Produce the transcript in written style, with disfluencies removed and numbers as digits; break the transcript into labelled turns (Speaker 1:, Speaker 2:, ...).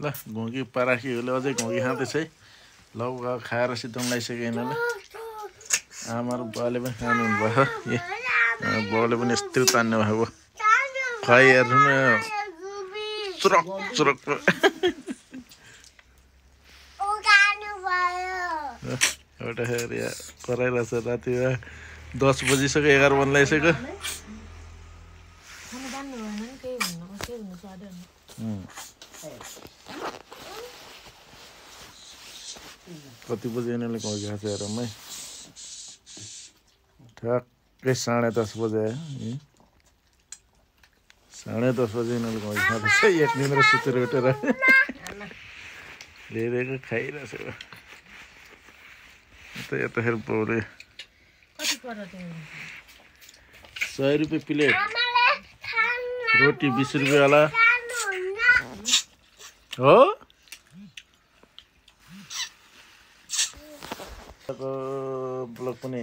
Speaker 1: ल घोकी पराखीहरूले अझै घोकी खाँदैछ है लौ खाएर सिद्धन लगाइसक्यो यिनीहरूले आमा र बुवाले पनि खानुहुने भयो बाउले पनि यस्तै तान्नु भएको खै हेर्नु न चुरक चुरक एउटा हेर यहाँ कराइरहेछ राति 10 बजिसक्यो 11 बज्न लागिसक्यो कति बजी यिनीहरूले घोकी खान्छ हेरौँ है ठ्याक्कै 10:30 बजे आयो 10:30 बजे यिनीहरूले घोकी खाँदैछ एक निन्द्रा सुतेर उठेर ल्याइदिएको खाइरहेछ यताखेर बाउले 100 रुपियाँ प्लेट रोटी 20 रुपियाँ वाला हो ब्लग पनि